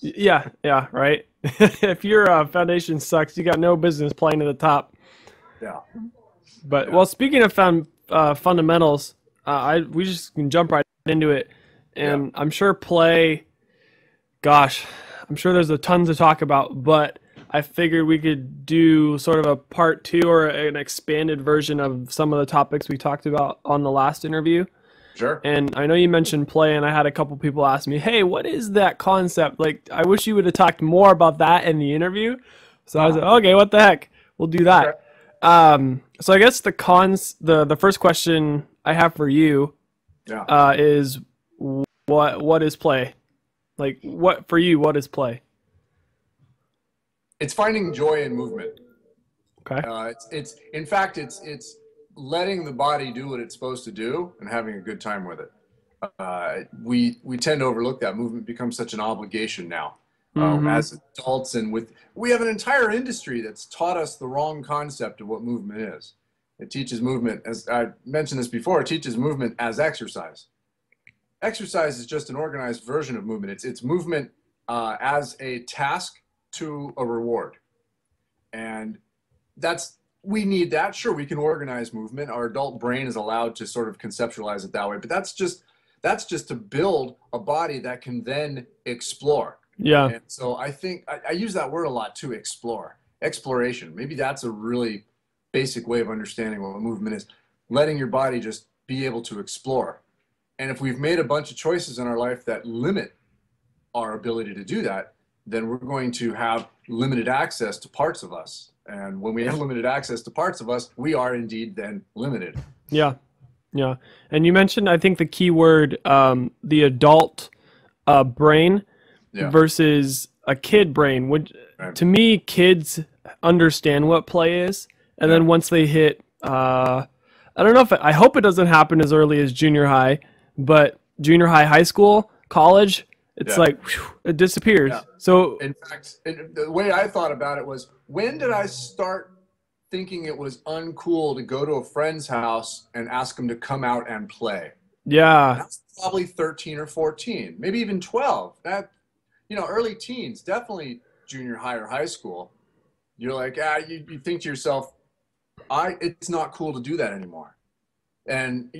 Yeah, yeah, right. If your foundation sucks, you got no business playing at the top. Yeah, But yeah, well, speaking of fundamentals, we just can jump right into it, yeah. and I'm sure play. Gosh, I'm sure there's a ton to talk about, but I figured we could do sort of a part two or an expanded version of some of the topics we talked about on the last interview. Sure. And I know you mentioned play, and I had a couple people ask me, "Hey, what is that concept?" Like, I wish you would have talked more about that in the interview. So I was like, Huh. "Okay, what the heck? We'll do Okay. that." So I guess the first question I have for you Yeah. is what is play? Like, what for you? What is play? It's finding joy in movement. Okay. It's in fact it's letting the body do what it's supposed to do and having a good time with it. We tend to overlook that. Movement becomes such an obligation now Mm-hmm. as adults, and with we have an entire industry that's taught us the wrong concept of what movement is. It teaches movement, as I mentioned this before, it teaches movement as exercise. Exercise is just an organized version of movement. It's movement as a task to a reward, and that's we need that. Sure, we can organize movement. Our adult brain is allowed to sort of conceptualize it that way, but that's just to build a body that can then explore. Yeah. And so I think I use that word a lot too, explore, exploration. Maybe that's a really basic way of understanding what movement is, letting your body just be able to explore. And if we've made a bunch of choices in our life that limit our ability to do that, then we're going to have limited access to parts of us. And when we have limited access to parts of us, we are indeed then limited. Yeah. Yeah. And you mentioned, I think the key word, the adult brain Yeah. versus a kid brain. Would Right. To me, kids understand what play is, and Yeah. then once they hit, I don't know if I hope it doesn't happen as early as junior high, but junior high, high school, college, it's Yeah. like whew, it Yeah. disappears. So In fact, the way I thought about it was, when did I start thinking it was uncool to go to a friend's house and ask them to come out and play? yeah, That's probably 13 or 14, maybe even 12. That, early teens, definitely junior high or high school. You're like, you think to yourself, it's not cool to do that anymore. And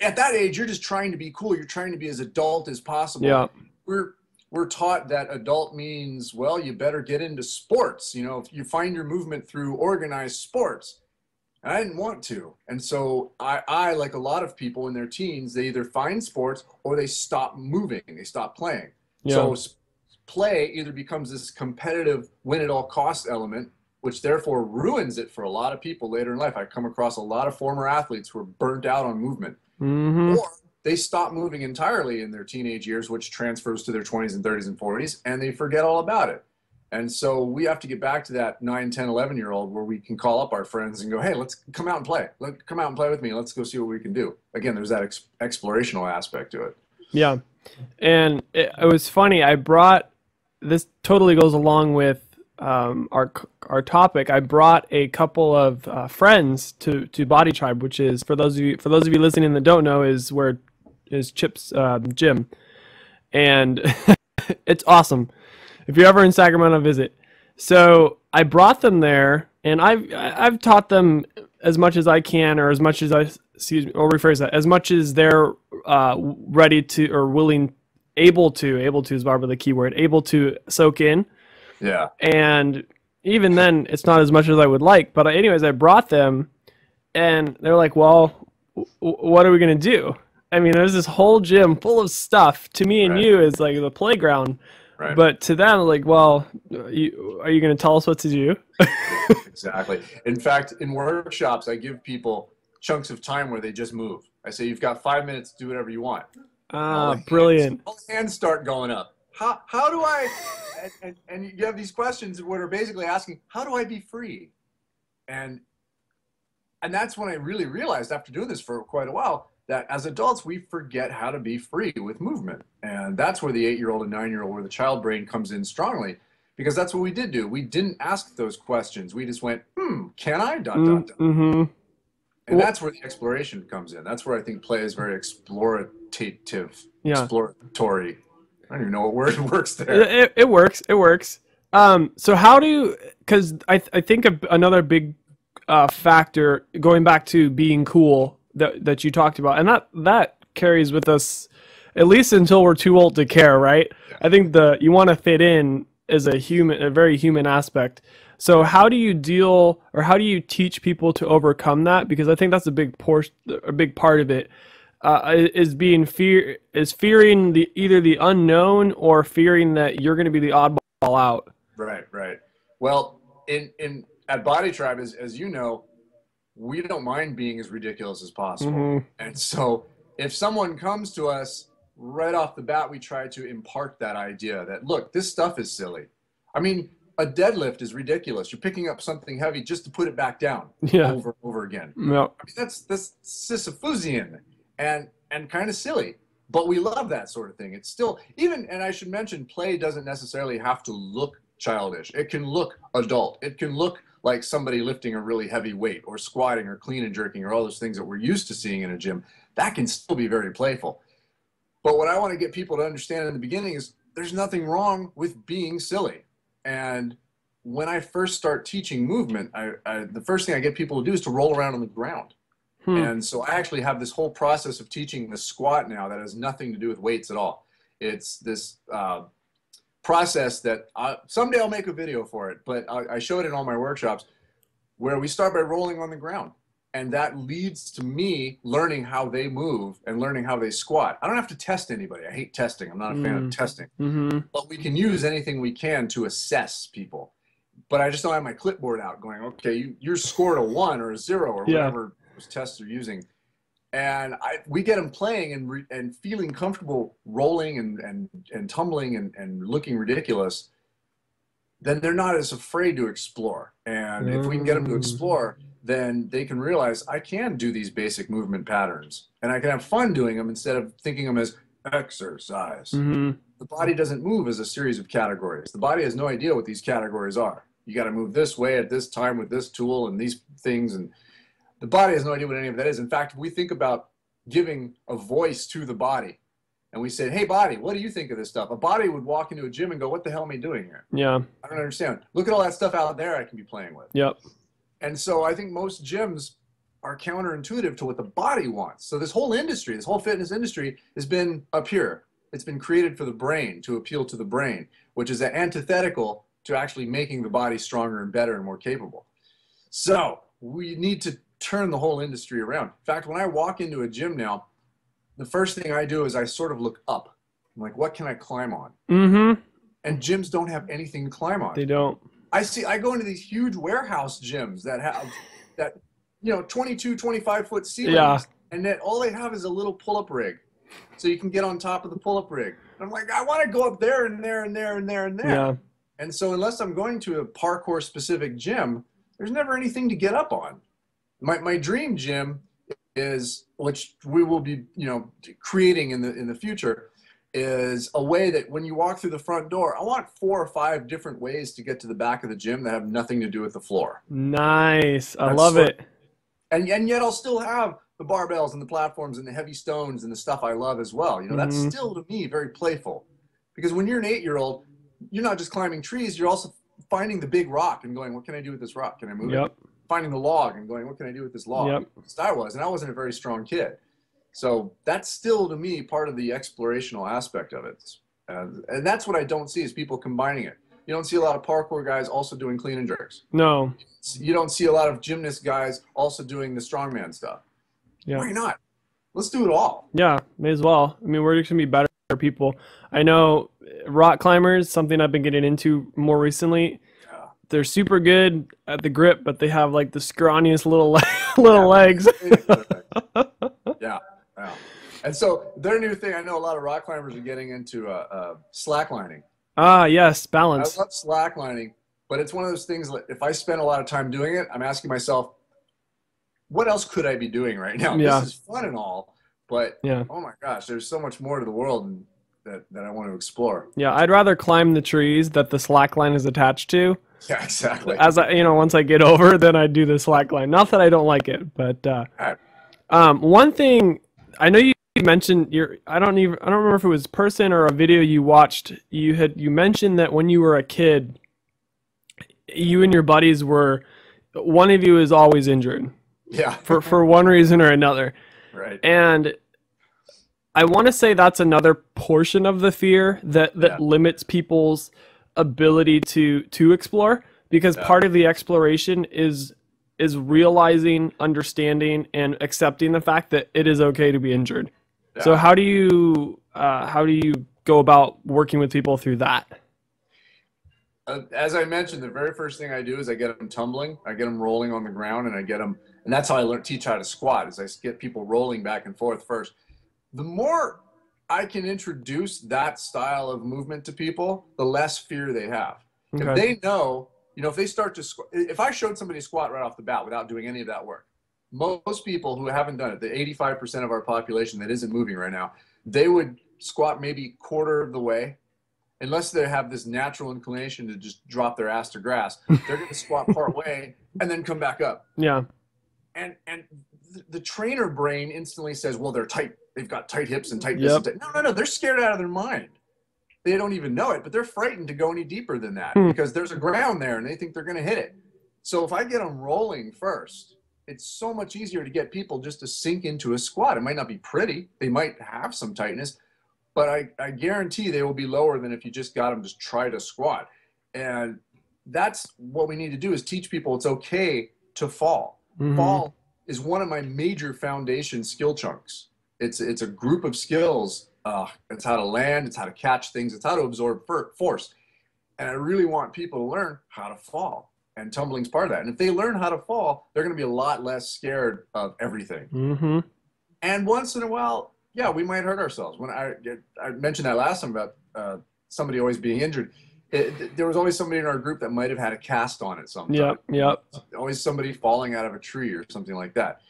at that age, you're just trying to be cool. You're trying to be as adult as possible. yeah, We're we're taught that adult means, well, you better get into sports. If you find your movement through organized sports. And I didn't want to. And so I, like a lot of people in their teens, they either find sports or they stop moving, they stop playing. yeah, So play either becomes this competitive win at all costs element, which therefore ruins it for a lot of people later in life. I come across a lot of former athletes who are burnt out on movement, mm-hmm, or they stop moving entirely in their teenage years, which transfers to their 20s and 30s and 40s, and they forget all about it. And so we have to get back to that 9, 10, 11-year-old where we can call up our friends and go, hey, let's come out and play. Come out and play with me. Let's go see what we can do. Again, there's that explorational aspect to it. yeah. And it was funny. I brought this totally goes along with our topic. I brought a couple of friends to Body Tribe, which is for those of you listening that don't know, is Chip's gym, and it's awesome. If you're ever in Sacramento, visit. So I brought them there, and I've taught them as much as I can, or as much as I excuse me, or rephrase that, as much as they're ready to or willing, able to is probably the key word, able to soak in. Yeah. And even then, it's not as much as I would like. But anyways, I brought them, and they're like, "Well, what are we gonna do?" I mean, there's this whole gym full of stuff. To me and Right. you, is like the playground, Right. but to them, like, well, are you gonna tell us what to do? Exactly. In fact, in workshops, I give people chunks of time where they just move. I say, you've got 5 minutes to do whatever you want. And Ah, brilliant. all the hands start going up. How do I, and you have these questions what are basically asking, how do I be free? And and that's when I really realized, after doing this for quite a while, that as adults we forget how to be free with movement. And that's where the 8-year-old and 9-year-old, where the child brain comes in strongly, because that's what we did do. We didn't ask those questions. We just went, can I dot dot dot. Mm-hmm. And Well, that's where the exploration comes in. That's where I think play is very explorative, yeah. exploratory. I don't even know what word works there. It works. It works. So how do you? Because I think another big factor, going back to being cool, that you talked about, and that carries with us at least until we're too old to care, right? Yeah. I think you want to fit in as a very human aspect. So how do you deal, or how do you teach people to overcome that? Because I think that's a big part of it. Is fearing either the unknown or fearing that you're going to be the oddball out. Right. Well, at Body Tribe, as you know, we don't mind being as ridiculous as possible. Mm-hmm. And so if someone comes to us right off the bat, we try to impart that idea that, look, this stuff is silly. I mean, a deadlift is ridiculous. You're picking up something heavy just to put it back down over and over again. Yep. I mean, that's Sisyphusian and kind of silly, but we love that sort of thing. It's still, and I should mention, play doesn't necessarily have to look childish. It can look adult. It can look like somebody lifting a really heavy weight or squatting or clean and jerking or all those things that we're used to seeing in a gym. That can still be very playful. But what I want to get people to understand in the beginning is there's nothing wrong with being silly. And when I first start teaching movement, the first thing I get people to do is to roll around on the ground. And so I actually have this whole process of teaching the squat now that has nothing to do with weights at all. It's this process that someday I'll make a video for it, but I show it in all my workshops, where we start by rolling on the ground. And that leads to me learning how they move and learning how they squat. I don't have to test anybody. I hate testing. I'm not a fan of testing. But we can use anything we can to assess people. But I just don't have my clipboard out going, okay, you scored a 1 or a 0 or whatever those tests are using. And we get them playing and feeling comfortable rolling and tumbling and looking ridiculous. Then they're not as afraid to explore. And if we can get them to explore, then they can realize I can do these basic movement patterns and I can have fun doing them instead of thinking them as exercise. The body doesn't move as a series of categories. The body has no idea what these categories are. You got to move this way at this time with this tool and these things. And the body has no idea what any of that is. In fact, if we think about giving a voice to the body and we said, hey, body, what do you think of this stuff? A body would walk into a gym and go, what the hell am I doing here? Yeah. I don't understand. Look at all that stuff out there I can be playing with. Yep. And so I think most gyms are counterintuitive to what the body wants. So this whole industry, this whole fitness industry has been up here. It's been created for the brain, to appeal to the brain, which is antithetical to actually making the body stronger and better and more capable. So we need to turn the whole industry around. In fact, when I walk into a gym now, the first thing I do is I sort of look up. I'm like, what can I climb on? And gyms don't have anything to climb on. They don't. I go into these huge warehouse gyms that have 22, 25-foot ceilings, and that all they have is a little pull-up rig, so you can get on top of the pull-up rig. And I'm like, I want to go up there and there and there and there and there. Yeah. And so unless I'm going to a parkour-specific gym, there's never anything to get up on. My dream gym is, which we will be creating in the future, is a way that when you walk through the front door, I want 4 or 5 different ways to get to the back of the gym that have nothing to do with the floor. Nice. I love it. And yet I'll still have the barbells and the platforms and the heavy stones and the stuff I love as well. That's still, to me, very playful. Because when you're an 8-year-old, you're not just climbing trees, you're also finding the big rock and going, what can I do with this rock? Can I move it? Finding the log and going, what can I do with this log? Because I wasn't a very strong kid. So that's still, to me, part of the explorational aspect of it. And that's what I don't see, is people combining it. You don't see a lot of parkour guys also doing clean and jerks. No. You don't see a lot of gymnast guys also doing the strongman stuff. Yeah. Why not? Let's do it all. Yeah, may as well. I mean, we're just going to be better people. I know rock climbers, something I've been getting into more recently. They're super good at the grip, but they have like the scrawniest little legs. Yeah. And so their new thing, I know a lot of rock climbers are getting into slacklining. Ah, yes, balance. I love slacklining, but it's one of those things that if I spend a lot of time doing it, I'm asking myself, what else could I be doing right now? Yeah. This is fun and all, but oh my gosh, there's so much more to the world that I want to explore. Yeah, I'd rather climb the trees that the slack line is attached to. Yeah, exactly. As once I get over, then I do the slack line. Not that I don't like it, but one thing, I know you you mentioned I don't remember if it was person or a video you watched. You mentioned that when you were a kid, you and your buddies one of you is always injured. Yeah. For one reason or another. Right. And I want to say that's another portion of the fear that limits people's ability to explore, because part of the exploration is realizing, understanding, and accepting the fact that it is okay to be injured. Yeah. So how do you go about working with people through that? As I mentioned, the very first thing I do is I get them tumbling, I get them rolling on the ground, and and that's how I teach how to squat, is I get people rolling back and forth first. The more I can introduce that style of movement to people, the less fear they have. Okay. If they know, if they start to squat, if I showed somebody squat right off the bat without doing any of that work, most people who haven't done it, the 85% of our population that isn't moving right now, they would squat maybe quarter of the way. Unless they have this natural inclination to just drop their ass to grass, they're going to squat part way and then come back up. Yeah. And the trainer brain instantly says, well, they're tight. They've got tight hips and tight this and tight. No. They're scared out of their mind. They don't even know it, but they're frightened to go any deeper than that because there's a ground there and they think they're going to hit it. So if I get them rolling first, it's so much easier to get people just to sink into a squat. It might not be pretty. They might have some tightness, but I guarantee they will be lower than if you just got them to try to squat. And that's what we need to do, is teach people it's okay to fall. Mm-hmm. Fall is one of my major foundation skill chunks. It's a group of skills. It's how to land, it's how to catch things, it's how to absorb force. And I really want people to learn how to fall. And tumbling's part of that. And if they learn how to fall, they're going to be a lot less scared of everything. Mm-hmm. And once in a while, yeah, we might hurt ourselves. When I mentioned that last time about somebody always being injured, there was always somebody in our group that might have had a cast on it sometime. Yep. Always somebody falling out of a tree or something like that.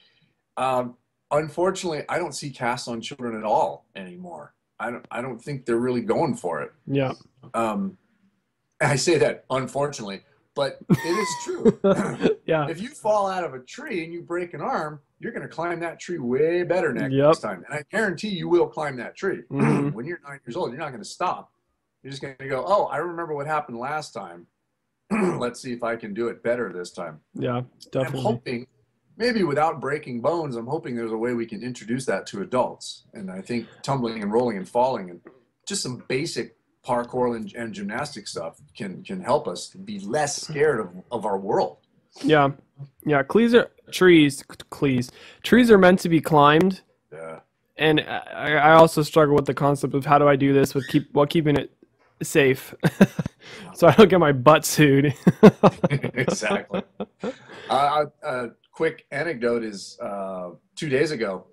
Unfortunately, I don't see casts on children at all anymore. I don't think they're really going for it. Yeah. I say that unfortunately, but it is true. Yeah. If you fall out of a tree and you break an arm, you're going to climb that tree way better next time. And I guarantee you will climb that tree. Mm-hmm. When you're 9 years old, you're not going to stop. You're just going to go, oh, I remember what happened last time. Let's see if I can do it better this time. Yeah, definitely. I'm hoping, maybe without breaking bones, I'm hoping there's a way we can introduce that to adults. And I think tumbling and rolling and falling and just some basic parkour and gymnastic stuff can help us be less scared of our world. Yeah. Trees are meant to be climbed. Yeah. And I also struggle with the concept of how do I do this while keeping it safe, so I don't get my butt sued. Exactly. A quick anecdote is 2 days ago,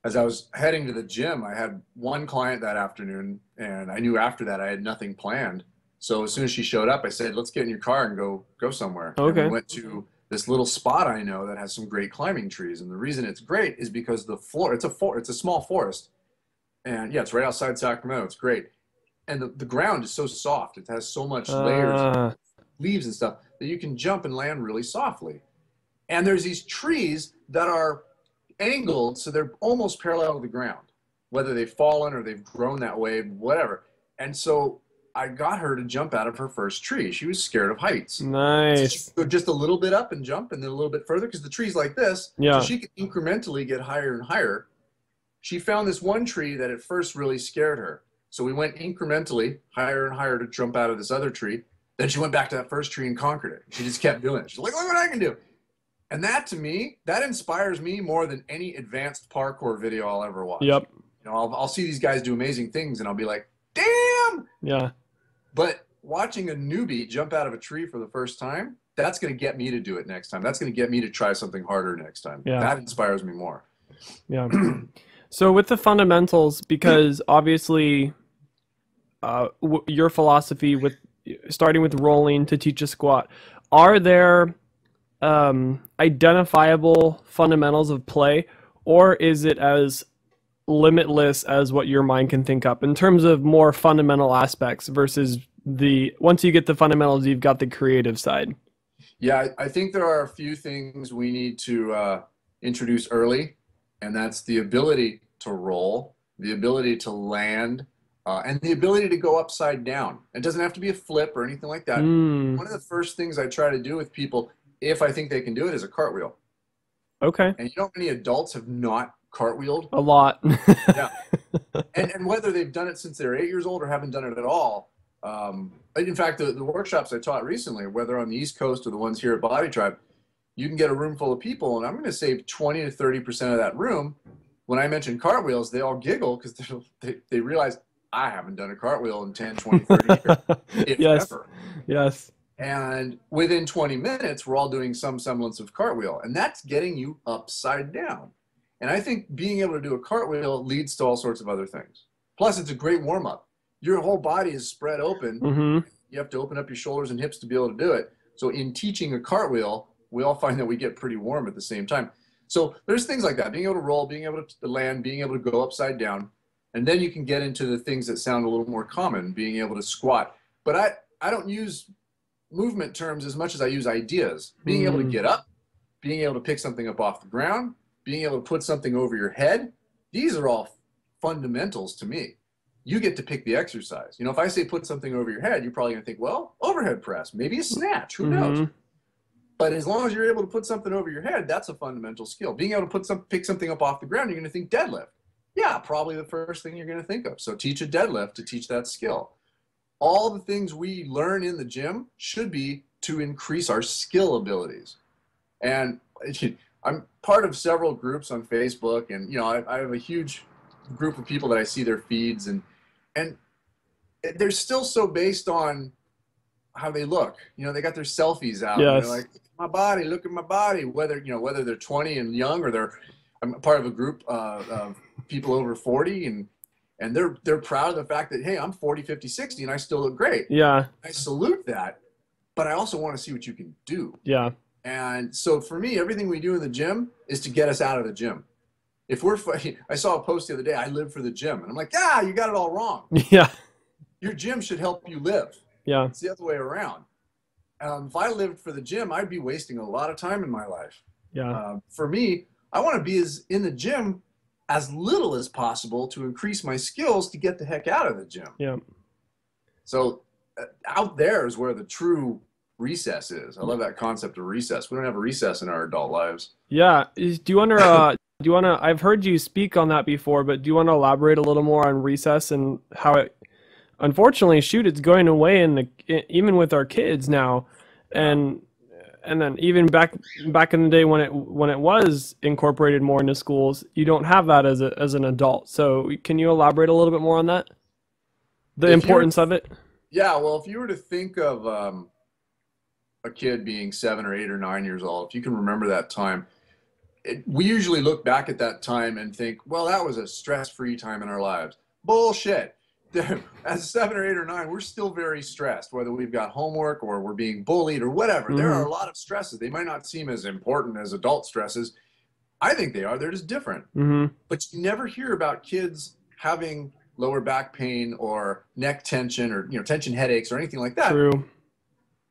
as I was heading to the gym, I had one client that afternoon, and I knew after that I had nothing planned. So as soon as she showed up, I said, let's get in your car and go somewhere. Okay. And we went to this little spot I know that has some great climbing trees. And the reason it's great is because the floor, it's a small forest. And yeah, it's right outside Sacramento. It's great. And the ground is so soft. It has so much layers of leaves and stuff that you can jump and land really softly. And there's these trees that are angled so they're almost parallel to the ground, whether they've fallen or they've grown that way, whatever. And so I got her to jump out of her first tree. She was scared of heights. Nice. So she could go just a little bit up and jump, and then a little bit further, because the tree's like this. Yeah. So she could incrementally get higher and higher. She found this one tree that at first really scared her. So we went incrementally higher and higher to jump out of this other tree. Then she went back to that first tree and conquered it. She just kept doing it. She's like, look what I can do. And that, to me, that inspires me more than any advanced parkour video I'll ever watch. Yep. You know, I'll see these guys do amazing things, and I'll be like, damn. Yeah. But watching a newbie jump out of a tree for the first time, that's going to get me to do it next time. That's going to get me to try something harder next time. Yeah. That inspires me more. Yeah. So with the fundamentals, because obviously your philosophy with starting with rolling to teach a squat, are there identifiable fundamentals of play, or is it as limitless as what your mind can think up in terms of more fundamental aspects versus once you get the fundamentals, you've got the creative side? Yeah, I think there are a few things we need to introduce early, and that's the ability to roll, the ability to land, and the ability to go upside down. It doesn't have to be a flip or anything like that. Mm. One of the first things I try to do with people, if I think they can do it, is a cartwheel. Okay. And you know how many adults have not cartwheeled? A lot. Yeah. And whether they've done it since they're 8 years old or haven't done it at all. In fact, the workshops I taught recently, whether on the East Coast or the ones here at Body Tribe, you can get a room full of people, and I'm going to save 20 to 30% of that room. When I mention cartwheels, they all giggle because they realize I haven't done a cartwheel in 10, 20, 30 years, if Yes. ever. Yes. And within 20 minutes, we're all doing some semblance of cartwheel, and that's getting you upside down. And I think being able to do a cartwheel leads to all sorts of other things. Plus, it's a great warm-up. Your whole body is spread open. Mm-hmm. You have to open up your shoulders and hips to be able to do it. So in teaching a cartwheel, we all find that we get pretty warm at the same time. So there's things like that, being able to roll, being able to land, being able to go upside down. And then you can get into the things that sound a little more common, being able to squat. But I don't use movement terms as much as I use ideas. Being able to get up, being able to pick something up off the ground, being able to put something over your head. These are all fundamentals to me. You get to pick the exercise. You know, if I say put something over your head, you're probably going to think, well, overhead press, maybe a snatch, who knows? But as long as you're able to put something over your head, that's a fundamental skill. Being able to pick something up off the ground, you're going to think deadlift. Yeah, probably the first thing you're going to think of. So teach a deadlift to teach that skill. All the things we learn in the gym should be to increase our skill abilities. And I'm part of several groups on Facebook, and you know, I have a huge group of people that I see their feeds, and they're still so based on how they look. You know, they got their selfies out. Yes. And they're like, my body, look at my body. Whether they're 20 and young, or I'm part of a group of people over 40, and they're proud of the fact that, hey, I'm 40, 50, 60, and I still look great. Yeah. I salute that, but I also want to see what you can do. Yeah. And so for me, everything we do in the gym is to get us out of the gym. I saw a post the other day, I live for the gym. And I'm like, you got it all wrong. Yeah. Your gym should help you live. Yeah. It's the other way around. If I lived for the gym, I'd be wasting a lot of time in my life. Yeah. For me, I want to be in the gym as little as possible to increase my skills to get the heck out of the gym. Yeah. So out there is where the true recess is. I love that concept of recess. We don't have a recess in our adult lives. Yeah. Do you want to, I've heard you speak on that before, but do you want to elaborate a little more on recess and how it, unfortunately, it's going away even with our kids now. And then even back in the day when it was incorporated more into schools, you don't have that as an adult. So can you elaborate a little bit more on that? The importance of it? Yeah, well, if you were to think of a kid being 7 or 8 or 9 years old, if you can remember that time, we usually look back at that time and think, well, that was a stress-free time in our lives. Bullshit. As 7 or 8 or 9, we're still very stressed, whether we've got homework or we're being bullied or whatever. There are a lot of stresses. They might not seem as important as adult stresses. I think they are. They're just different. But you never hear about kids having lower back pain or neck tension or tension headaches or anything like that. True.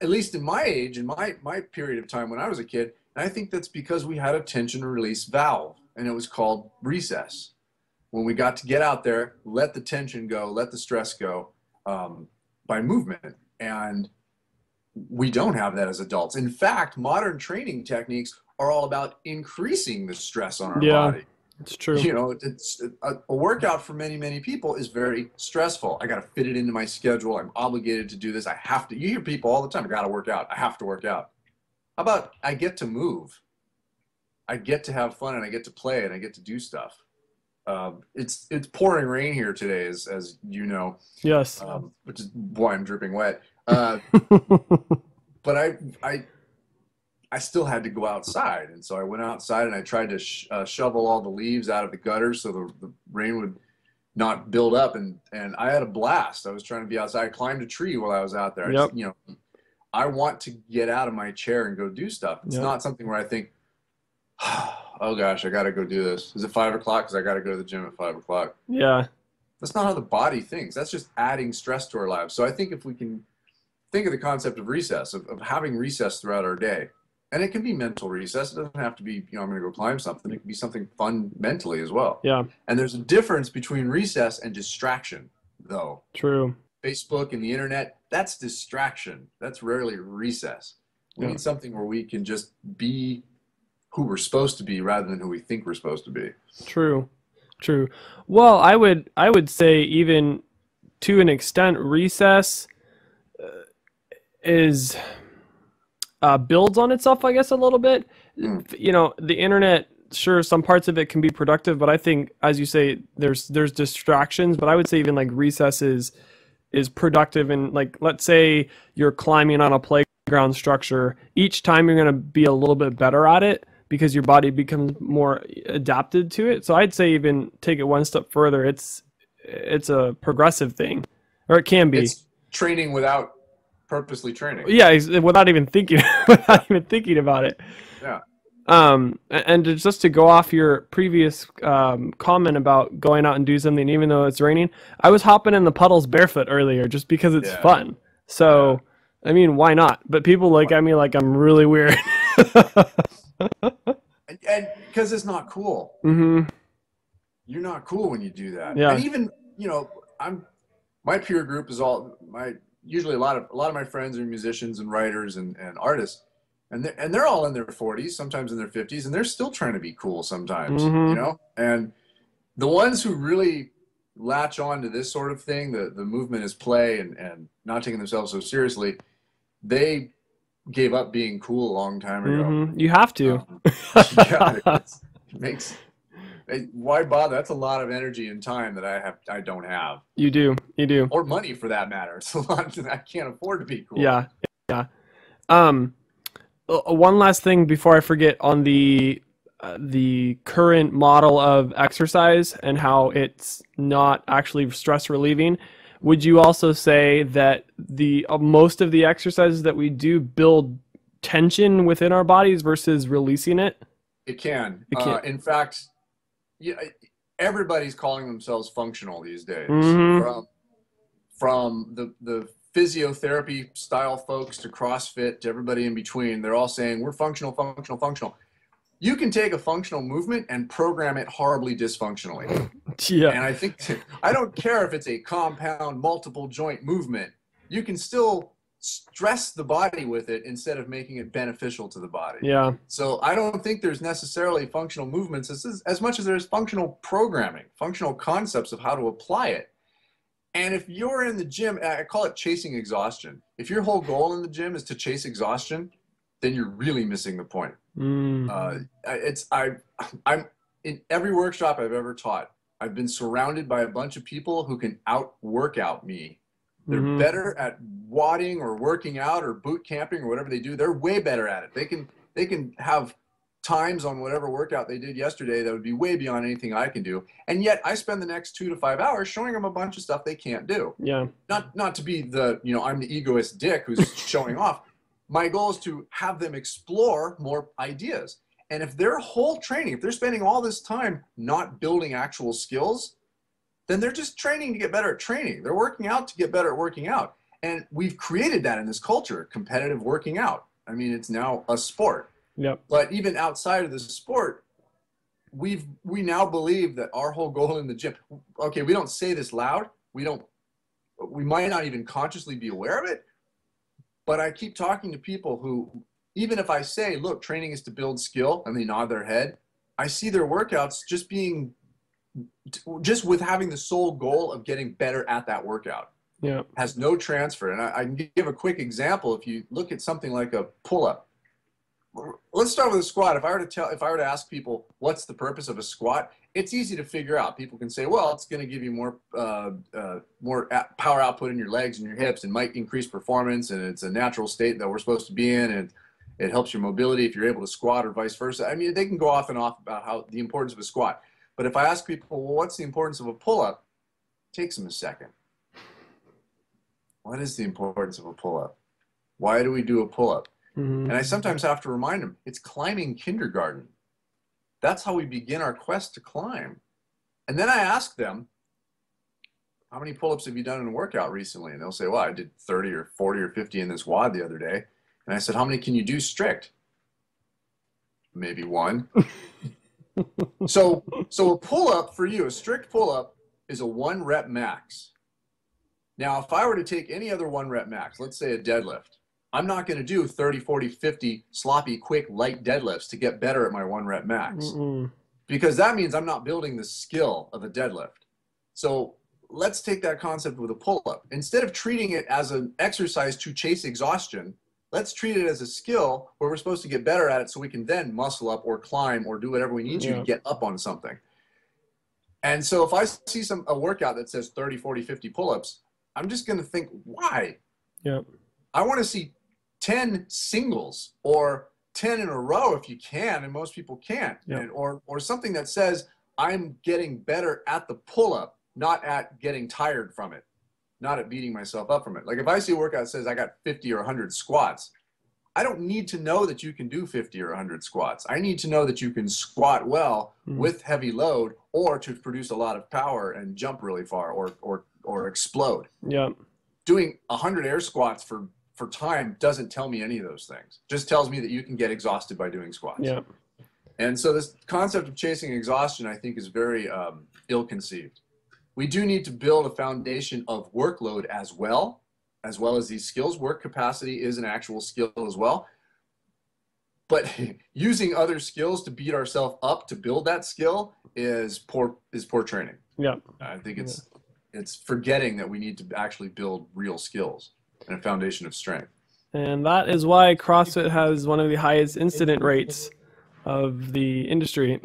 At least in my age, in my period of time when I was a kid, and I think that's because we had a tension release valve, and it was called recess. When we got to get out there, let the tension go, let the stress go by movement. And we don't have that as adults. In fact, modern training techniques are all about increasing the stress on our body. It's true. You know, it's a workout for many, many people is very stressful. I got to fit it into my schedule. I'm obligated to do this. I have to. You hear people all the time, I got to work out. I have to work out. How about I get to move? I get to have fun, and I get to play, and I get to do stuff. It's pouring rain here today, as you know. Yes. Which is why I'm dripping wet. But I still had to go outside, and so I went outside and I tried to shovel all the leaves out of the gutters so the rain would not build up, and I had a blast. I was trying to be outside. I climbed a tree while I was out there. Yep. I want to get out of my chair and go do stuff. It's not something where I think, oh gosh, I got to go do this. Is it 5 o'clock? Because I got to go to the gym at 5 o'clock. Yeah. That's not how the body thinks. That's just adding stress to our lives. So I think if we can think of the concept of recess, of having recess throughout our day, And it can be mental recess. It doesn't have to be, I'm going to go climb something. It can be something fun mentally as well. Yeah. And there's a difference between recess and distraction, though. True. Facebook and the internet, that's distraction. That's rarely recess. We need something where we can just be who we're supposed to be rather than who we think we're supposed to be. True. True. Well, I would say even to an extent, recess is builds on itself, I guess, a little bit. The internet, sure, some parts of it can be productive, but I think, as you say, there's distractions. But I would say even like recess is productive. And like, let's say you're climbing on a playground structure, each time you're going to be a little bit better at it because your body becomes more adapted to it. So I'd say even take it one step further. It's a progressive thing, or it can be. It's training without purposely training. Yeah, without even thinking about it. Yeah. And just to go off your previous comment about going out and do something even though it's raining, I was hopping in the puddles barefoot earlier just because it's fun. So, I mean, why not? But people look at me like I'm really weird. And because it's not cool. Mm-hmm. You're not cool when you do that. Yeah. And even, my peer group is usually a lot of my friends are musicians and writers and artists, and they're all in their 40s, sometimes in their 50s, and they're still trying to be cool sometimes, and the ones who really latch on to this sort of thing, the movement is play and not taking themselves so seriously, they gave up being cool a long time ago. You have to. Why bother? That's a lot of energy and time that I don't have. You do. Or money, for that matter. It's a lot that I can't afford to be cool. Yeah. One last thing before I forget on the current model of exercise and how it's not actually stress relieving. Would you also say that the most of the exercises that we do build tension within our bodies versus releasing it? It can. In fact, everybody's calling themselves functional these days. From the physiotherapy style folks to CrossFit to everybody in between, they're all saying we're functional. You can take a functional movement and program it horribly dysfunctionally. Yeah. And I don't care if it's a compound multiple joint movement, you can still stress the body with it instead of making it beneficial to the body. Yeah. So I don't think there's necessarily functional movements as much as there's functional programming, functional concepts of how to apply it. And if you're in the gym, I call it chasing exhaustion. If your whole goal in the gym is to chase exhaustion, then you're really missing the point. I'm in every workshop I've ever taught, I've been surrounded by a bunch of people who can out-workout me. They're better at wadding or working out or boot camping or whatever they do. They're way better at it. They can have times on whatever workout they did yesterday that would be way beyond anything I can do. And yet I spend the next 2 to 5 hours showing them a bunch of stuff they can't do. Yeah. Not to be I'm the egoist dick who's showing off. My goal is to have them explore more ideas. And if their whole training, if they're spending all this time not building actual skills, then they're just training to get better at training. They're working out to get better at working out. And we've created that in this culture, competitive working out. I mean, it's now a sport. Yep. But even outside of the sport, we now believe that our whole goal in the gym, okay, we don't say this loud. We might not even consciously be aware of it. But I keep talking to people who, even if I say, look, training is to build skill, and they nod their head, I see their workouts just with having the sole goal of getting better at that workout. Yeah. Has no transfer. And I can give a quick example. If you look at something like a pull-up, let's start with a squat. If I were to ask people what's the purpose of a squat, it's easy to figure out. People can say, well, it's going to give you more power output in your legs and your hips and might increase performance, and it's a natural state that we're supposed to be in, and it helps your mobility if you're able to squat or vice versa. I mean, they can go off and off about how the importance of a squat. But if I ask people, well, what's the importance of a pull-up? It takes them a second. What is the importance of a pull-up? Why do we do a pull-up? And I sometimes have to remind them, it's climbing kindergarten. That's how we begin our quest to climb. And then I ask them, how many pull-ups have you done in a workout recently? And they'll say, well, I did 30 or 40 or 50 in this WOD the other day. And I said, how many can you do strict? maybe one. So a pull-up for you, a strict pull-up is a 1 rep max. Now, if I were to take any other 1 rep max, let's say a deadlift, I'm not going to do 30, 40, 50 sloppy, quick, light deadlifts to get better at my 1 rep max. Because that means I'm not building the skill of a deadlift. So let's take that concept with a pull-up. Instead of treating it as an exercise to chase exhaustion, let's treat it as a skill where we're supposed to get better at it so we can then muscle up or climb or do whatever we need to get up on something. And so if I see a workout that says 30, 40, 50 pull-ups, I'm just going to think, why? I want to see 10 singles or 10 in a row if you can, and most people can't. Or something that says I'm getting better at the pull-up, not at getting tired from it, not at beating myself up from it. Like if I see a workout that says I got 50 or 100 squats, I don't need to know that you can do 50 or 100 squats. I need to know that you can squat well with heavy load or to produce a lot of power and jump really far or explode. Doing 100 air squats for time doesn't tell me any of those things. Just tells me that you can get exhausted by doing squats. And so this concept of chasing exhaustion, I think, is very ill-conceived. We do need to build a foundation of workload as well as these skills. Work capacity is an actual skill as well. But using other skills to beat ourselves up to build that skill is poor training. I think it's forgetting that we need to actually build real skills and a foundation of strength. And that is why CrossFit has one of the highest incident rates of the industry.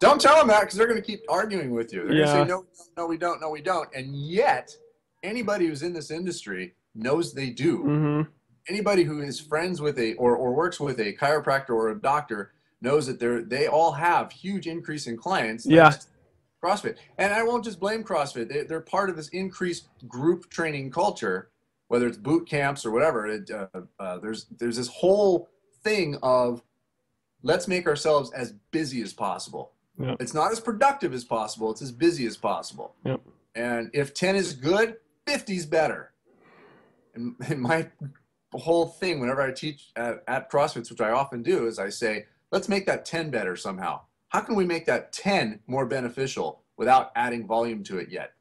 Don't tell them that, because they're going to keep arguing with you. They're going to say, no, we don't, no, we don't. And yet, anybody who's in this industry knows they do. Anybody who is friends with or works with a chiropractor or a doctor knows that they all have huge increase in clients. CrossFit. And I won't just blame CrossFit. They're part of this increased group training culture, whether it's boot camps or whatever. There's this whole thing of let's make ourselves as busy as possible. It's not as productive as possible. It's as busy as possible. And if 10 is good, 50 is better. And my whole thing, whenever I teach at CrossFit, which I often do, is I say, let's make that 10 better somehow. How can we make that 10 more beneficial without adding volume to it yet?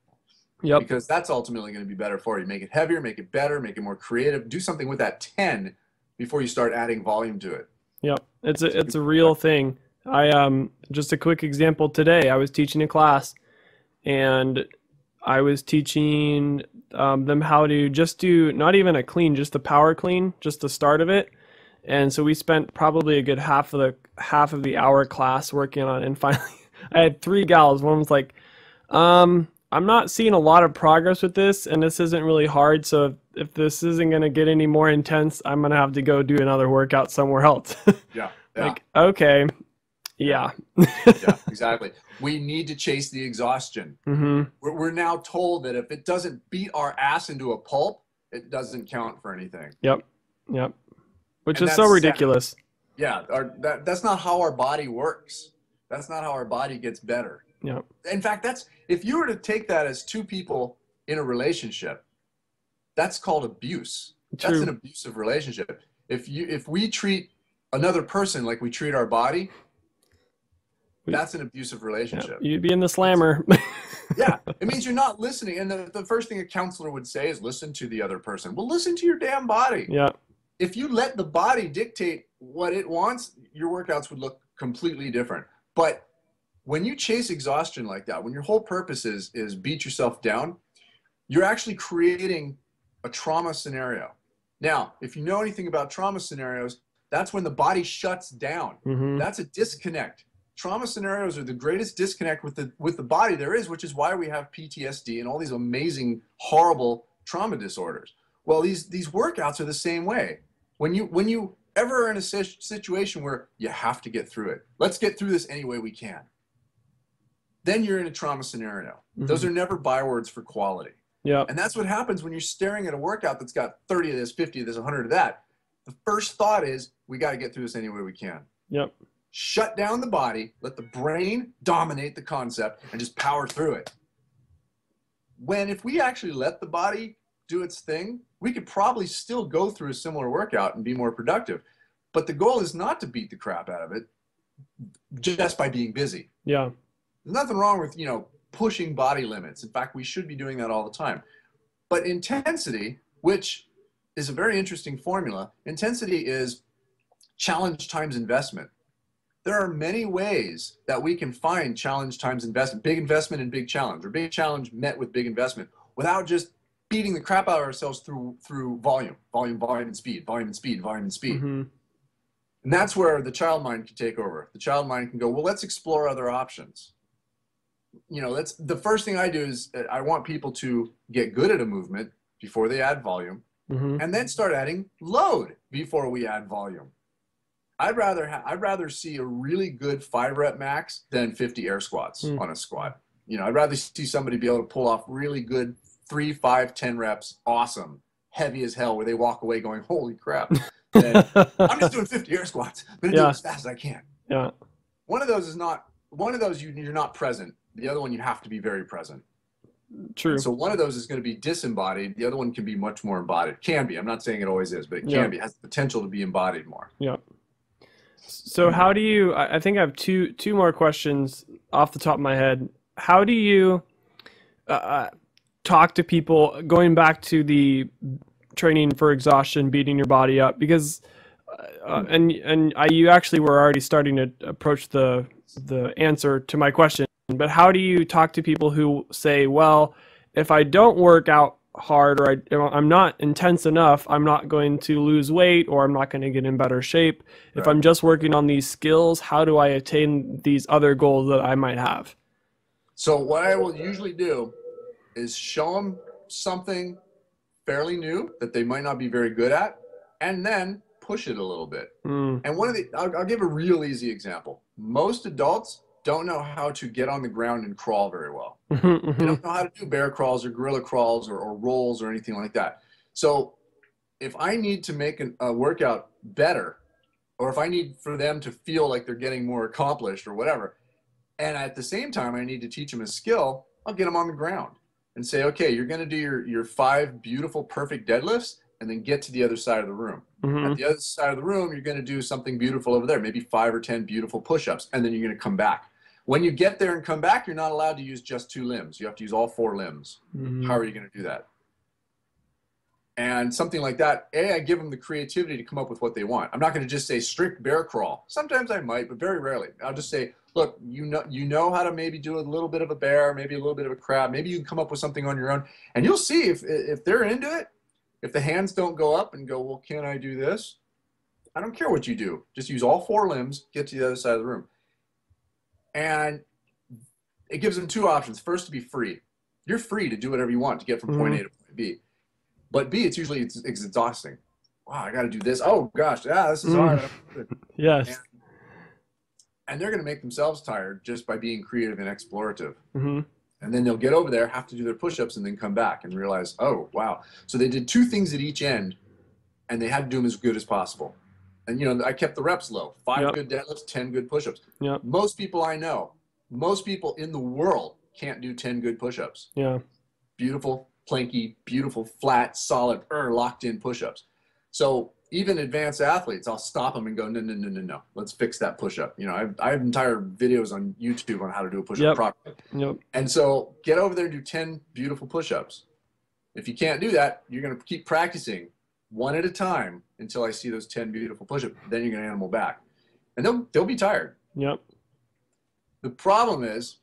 Because that's ultimately going to be better for you. Make it heavier, make it better, make it more creative. Do something with that 10 before you start adding volume to it. It's a real thing. Just a quick example today, I was teaching a class and I was teaching them how to just do not even a clean, just a power clean, just the start of it. And so we spent probably a good half of the hour class working on it. And finally I had 3 gals. One was like, I'm not seeing a lot of progress with this, and this isn't really hard. So if this isn't going to get any more intense, I'm going to have to go do another workout somewhere else. Like, okay. Yeah, exactly. We need to chase the exhaustion. We're now told that if it doesn't beat our ass into a pulp, it doesn't count for anything. Which is so ridiculous. That's not how our body works. That's not how our body gets better. In fact, if you were to take that as 2 people in a relationship, that's called abuse. That's an abusive relationship. If we treat another person like we treat our body, that's an abusive relationship. You'd be in the slammer. It means you're not listening. And the first thing a counselor would say is listen to the other person. Well, listen to your damn body. If you let the body dictate what it wants, your workouts would look completely different. But when you chase exhaustion like that, when your whole purpose is beat yourself down, you're actually creating a trauma scenario. Now, if you know anything about trauma scenarios, that's when the body shuts down. That's a disconnect. Trauma scenarios are the greatest disconnect with the body there is, which is why we have PTSD and all these amazing, horrible trauma disorders. Well, these workouts are the same way. When you ever are in a situation where you have to get through it, let's get through this any way we can, then you're in a trauma scenario. Those are never bywords for quality. And that's what happens when you're staring at a workout that's got 30 of this, 50 of this, 100 of that. The first thought is, we got to get through this any way we can. Shut down the body, let the brain dominate the concept, and just power through it. When if we actually let the body do its thing, we could probably still go through a similar workout and be more productive. But the goal is not to beat the crap out of it just by being busy. Yeah. There's nothing wrong with, pushing body limits. In fact, we should be doing that all the time. But intensity, which is a very interesting formula, intensity is challenge times investment. There are many ways that we can find challenge times investment, big investment and big challenge, or big challenge met with big investment, without just beating the crap out of ourselves through volume, and speed, volume and speed, volume and speed. Mm-hmm. And that's where the child mind can take over. The child mind can go, well, let's explore other options. The first thing I do is I want people to get good at a movement before they add volume, Mm-hmm. and then start adding load before we add volume. I'd rather see a really good 5-rep max than 50 air squats on a squat. I'd rather see somebody be able to pull off really good 3, 5, 10 reps, awesome, heavy as hell, where they walk away going, holy crap. And I'm just doing 50 air squats. I'm gonna do it as fast as I can. Yeah. One of those you're not present. The other one you have to be very present. True. So one of those is going to be disembodied. The other one can be much more embodied. Can be. I'm not saying it always is, but it can be. It has the potential to be embodied more. Yeah. So how do you, I think I have two more questions off the top of my head. How do you talk to people, going back to the training for exhaustion, beating your body up, because you actually were already starting to approach the answer to my question, but how do you talk to people who say, well, if I don't work out hard, or I'm not intense enough, I'm not going to lose weight, or I'm not going to get in better shape. Right. If I'm just working on these skills, how do I attain these other goals that I might have? So what I will usually do is show them something fairly new that they might not be very good at, and then push it a little bit. And I'll give a real easy example. Most adults don't know how to get on the ground and crawl very well. They don't know how to do bear crawls or gorilla crawls or rolls or anything like that. So if I need to make a workout better, or if I need for them to feel like they're getting more accomplished or whatever, and at the same time I need to teach them a skill, I'll get them on the ground and say, okay, you're going to do your 5 beautiful, perfect deadlifts, and then get to the other side of the room. At the other side of the room, you're going to do something beautiful over there, maybe 5 or 10 beautiful push-ups, and then you're going to come back. When you get there and come back, you're not allowed to use just 2 limbs. You have to use all 4 limbs. How are you going to do that? And something like that, I give them the creativity to come up with what they want. I'm not going to just say strict bear crawl. Sometimes I might, but very rarely. I'll just say, look, you know how to maybe do a little bit of a bear, maybe a little bit of a crab. Maybe you can come up with something on your own. And you'll see if they're into it, if the hands don't go up and go, well, can I do this? I don't care what you do. Just use all 4 limbs, get to the other side of the room. And it gives them 2 options. First, to be free. You're free to do whatever you want to get from point A to point B. But B, it's exhausting. Wow, I got to do this. Oh, gosh, this is hard. Yes. And they're going to make themselves tired just by being creative and explorative. And then they'll get over there, have to do their push-ups, and then come back and realize, oh, wow. So they did 2 things at each end, and they had to do them as good as possible. And, I kept the reps low. 5 good deadlifts, 10 good push-ups. Most people I know, most people in the world can't do 10 good push-ups. Beautiful, planky, beautiful, flat, solid, locked-in push-ups. So even advanced athletes, I'll stop them and go, no. Let's fix that push-up. I have entire videos on YouTube on how to do a push-up properly. And so get over there and do 10 beautiful push-ups. If you can't do that, you're going to keep practicing 1 at a time until I see those 10 beautiful push-ups. Then you're going to animal back. And they'll be tired. The problem is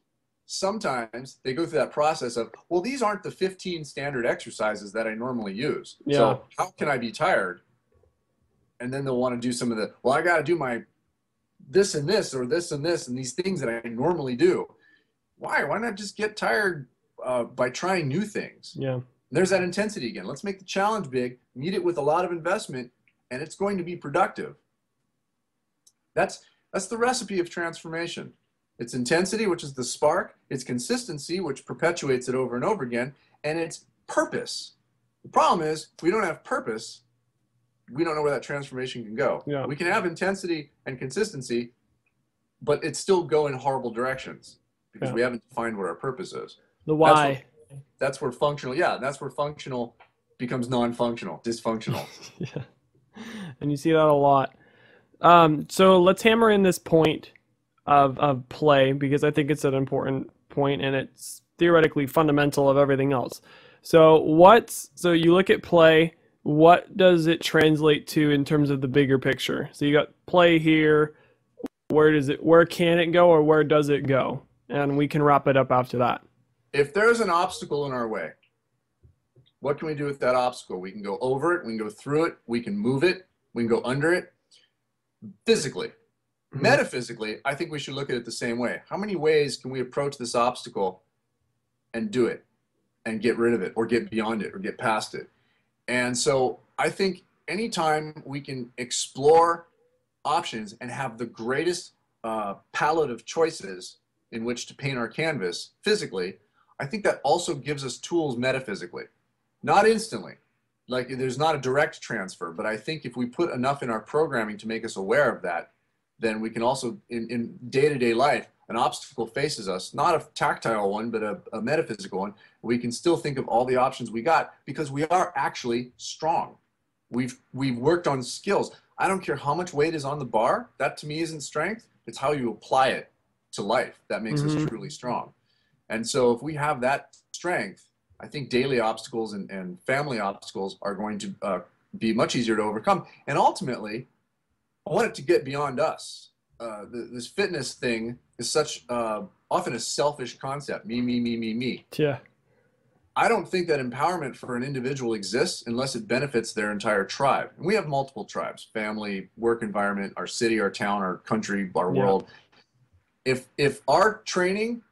sometimes they go through that process of, well, these aren't the 15 standard exercises that I normally use. So how can I be tired? And then they'll want to do some of the, well, I got to do my this and this, or this and this, and these things that I normally do. Why not just get tired by trying new things? There's that intensity again. Let's make the challenge big, meet it with a lot of investment, and it's going to be productive. That's the recipe of transformation. It's intensity, which is the spark. It's consistency, which perpetuates it over and over again. And it's purpose. The problem is we don't have purpose. We don't know where that transformation can go. We can have intensity and consistency, but it still go in horrible directions because we haven't defined what our purpose is. The why. That's where functional, that's where functional becomes non-functional, dysfunctional. And you see that a lot. So let's hammer in this point of play, because I think it's an important point and it's theoretically fundamental of everything else. So you look at play, what does it translate to in terms of the bigger picture? So you got play here, where can it go, or where does it go? And we can wrap it up after that. If there's an obstacle in our way, what can we do with that obstacle? We can go over it, we can go through it, we can move it, we can go under it. Physically. Mm-hmm. Metaphysically, I think we should look at it the same way. How many ways can we approach this obstacle and do it and get rid of it or get beyond it or get past it? And so I think anytime we can explore options and have the greatest palette of choices in which to paint our canvas physically, I think that also gives us tools metaphysically. Not instantly. Like, there's not a direct transfer, but I think if we put enough in our programming to make us aware of that, then we can also, in day-to-day life, an obstacle faces us, not a tactile one, but a metaphysical one. We can still think of all the options we got because we are actually strong. We've worked on skills. I don't care how much weight is on the bar. That to me isn't strength. It's how you apply it to life that makes us truly strong. And so if we have that strength, I think daily obstacles and family obstacles are going to be much easier to overcome. And ultimately, I want it to get beyond us. This fitness thing is such often a selfish concept. Me, me, me, me, me. Yeah. I don't think that empowerment for an individual exists unless it benefits their entire tribe. And we have multiple tribes: family, work environment, our city, our town, our country, our world. If our training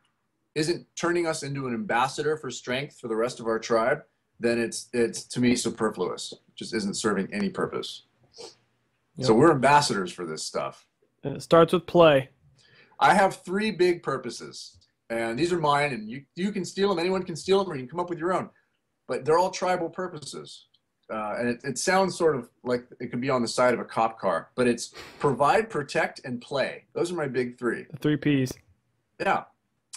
isn't turning us into an ambassador for strength for the rest of our tribe, then it's to me superfluous. It just isn't serving any purpose. Yep. So we're ambassadors for this stuff. And it starts with play. I have 3 big purposes, and these are mine, and you can steal them. Anyone can steal them, or you can come up with your own. But they're all tribal purposes. And it sounds sort of like it could be on the side of a cop car, but it's provide, protect, and play. Those are my big 3. The 3 Ps. Yeah.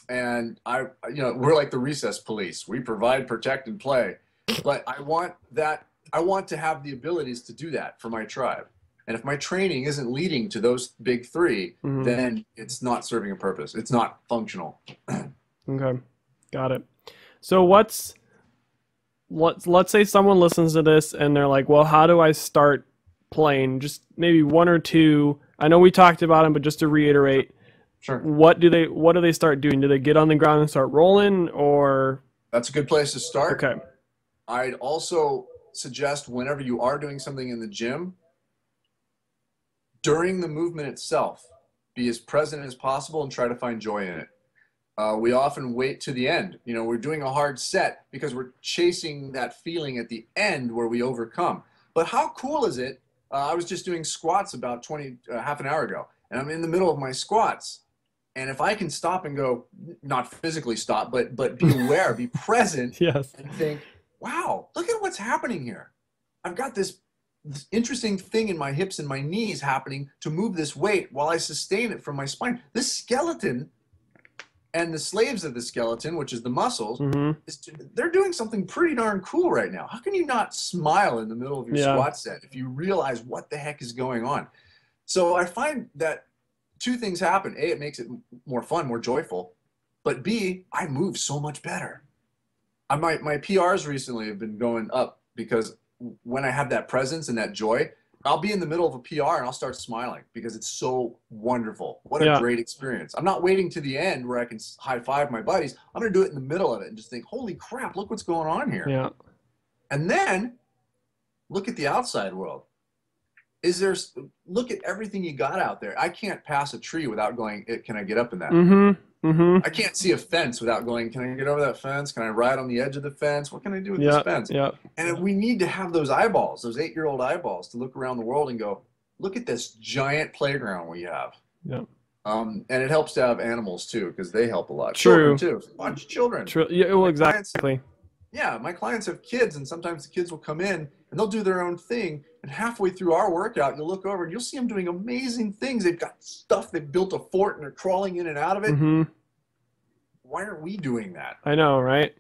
And we're like the recess police. We provide, protect, and play. But I want to have the abilities to do that for my tribe. And if my training isn't leading to those big 3, then it's not serving a purpose. It's not functional. Okay. Got it. So let's say someone listens to this and they're like, well, how do I start playing? Just maybe 1 or 2. I know we talked about them, but just to reiterate, sure. What do they start doing? Do they get on the ground and start rolling, or? That's a good place to start. Okay. I'd also suggest whenever you are doing something in the gym, during the movement itself, be as present as possible and try to find joy in it. We often wait to the end. We're doing a hard set because we're chasing that feeling at the end where we overcome. But how cool is it? I was just doing squats about half an hour ago, and I'm in the middle of my squats. And if I can stop and go, not physically stop, but be aware, be present, yes, and think, wow, look at what's happening here. I've got this interesting thing in my hips and my knees happening to move this weight while I sustain it from my spine. This skeleton and the slaves of the skeleton, which is the muscles, they're doing something pretty darn cool right now. How can you not smile in the middle of your squat set if you realize what the heck is going on? So I find that 2 things happen. A, it makes it more fun, more joyful. But B, I move so much better. My PRs recently have been going up because when I have that presence and that joy, I'll be in the middle of a PR and I'll start smiling because it's so wonderful. What a great experience. I'm not waiting to the end where I can high five my buddies. I'm going to do it in the middle of it and just think, holy crap, look what's going on here. Yeah. And then look at the outside world. Look at everything you got out there. I can't pass a tree without going, can I get up in that? I can't see a fence without going, can I get over that fence? Can I ride on the edge of the fence? What can I do with this fence? Yeah. And we need to have those eyeballs, those 8-year-old eyeballs, to look around the world and go, look at this giant playground we have. Yeah. And it helps to have animals too, because they help a lot. True. Children too. Watch children. True. Yeah, well, exactly. My clients have kids, and sometimes the kids will come in and they'll do their own thing. And halfway through our workout, you'll look over and you'll see them doing amazing things. They've got stuff. They've built a fort and they're crawling in and out of it. Why aren't we doing that? I know, right?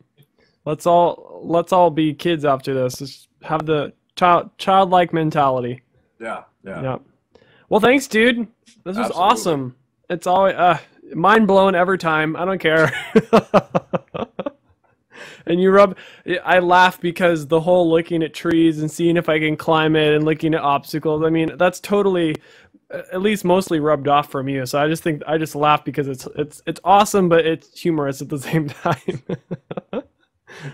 Let's all be kids after this. Just have the childlike mentality. Yeah. Yeah. Well, thanks, dude. This was Absolutely. awesome. It's always mind blowing every time. I don't care. And I laugh because the whole looking at trees and seeing if I can climb it and looking at obstacles. I mean, that's totally, at least mostly rubbed off from you. So I just laugh because it's awesome, but it's humorous at the same time.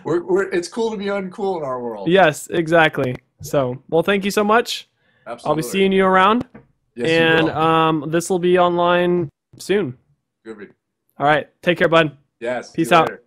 It's cool to be uncool in our world. Yes, exactly. So, well, thank you so much. Absolutely. I'll be seeing you around. Yes, And this will be online soon. Good. All right. Take care, bud. Yes. Peace out. Later.